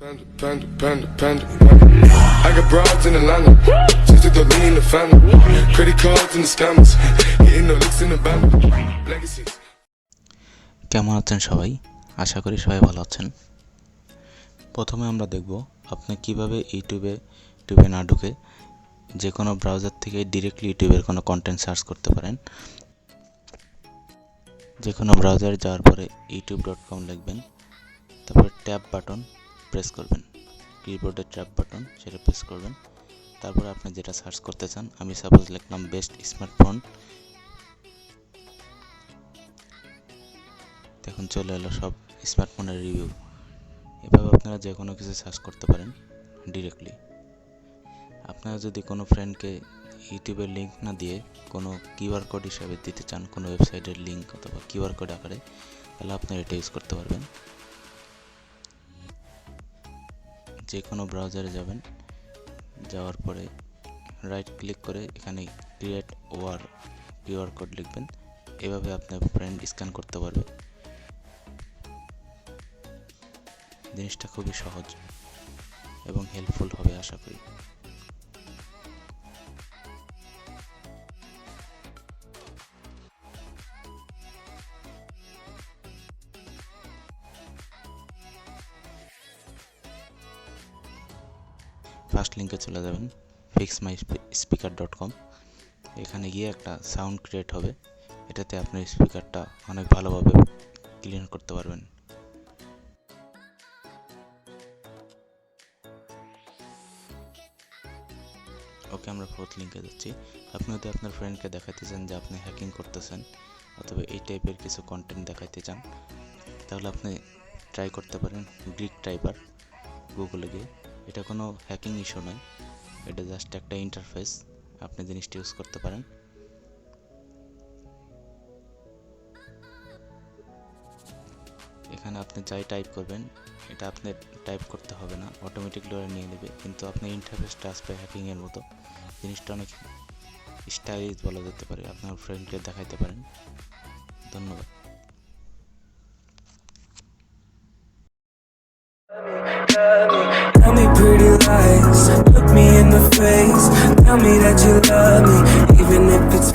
Panda. I got broads in Atlanta, just to throw me in the family. Credit cards and the scammers, hitting the licks in the band. Legacies. কেমন আছেন সবাই? আশা করি সবাই ভালো আছেন। প্রথমে আমরা দেখব আপনি কিভাবে ইউটিউবে না ঢুকে যে কোনো ব্রাউজার থেকে ডিরেক্টলি ইউটিউবের কোনো কন্টেন্ট সার্চ করতে পারেন। যে কোনো ব্রাউজারে যাওয়ার পরে youtube.com লিখবেন, তারপর ট্যাব বাটন প্রেস করবেন, কিবোর্ডের ট্যাব বাটন সেটা প্রেস করবেন। তারপর আপনি যেটা সার্চ করতে চান, আমি সাপোজ লিখলাম বেস্ট স্মার্টফোন। দেখুন চলে এলো সব স্মার্টফোনের রিভিউ। এভাবে আপনারা যে কোনো কিছু সার্চ করতে পারেন ডিরেক্টলি। আপনারা যদি কোনো ফ্রেন্ডকে ইউটিউবের লিঙ্ক না দিয়ে কোনো কিউআর কোড হিসাবে দিতে চান, কোনো ওয়েবসাইটের লিঙ্ক অথবা কিউআর কোড আকারে, তাহলে আপনারা এটা ইউজ করতে পারবেন। যে কোনো ব্রাউজারে যাবেন, যাওয়ার পরে রাইট ক্লিক করে এখানে ক্রিয়েট ওয়ার কিউআর কোড লিখবেন। এভাবে আপনার ফ্রেন্ড স্ক্যান করতে পারবে। জিনিসটা খুবই সহজ এবং হেল্পফুল হবে আশা করি। ফার্স্ট লিঙ্কে চলে যাবেন fixmyspeaker.com। এখানে গিয়ে একটা সাউন্ড ক্রিয়েট হবে, এটাতে আপনার স্পিকারটা অনেক ভালোভাবে ক্লিন করতে পারবেন। ওকে, আমরা ফোর্থ লিঙ্কে যাচ্ছি। আপনি যদি আপনার ফ্রেন্ডকে দেখাতে চান যে আপনি হ্যাকিং করতেছেন অথবা এই টাইপের কিছু কন্টেন্ট দেখাতে চান, তাহলে আপনি ট্রাই করতে পারেন গ্রিক টাইপার গুগলে গিয়ে। এটা কোনো হ্যাকিং ইস্যু নয়, এটা জাস্ট একটা ইন্টারফেস, আপনি জিনিসটা ইউজ করতে পারেন। এখানে আপনি যাই টাইপ করবেন, এটা আপনি টাইপ করতে হবে না, অটোমেটিকলি ওরা নিয়ে নেবে। কিন্তু আপনি ইন্টারফেসটা আসবে হ্যাকিংয়ের মতো। জিনিসটা অনেক স্টাইলিশ বলা যেতে পারে, আপনার ফ্রেন্ডকে দেখাইতে পারেন। ধন্যবাদ। Tell me pretty lies, look me in the face. Tell me that you love me, even if it's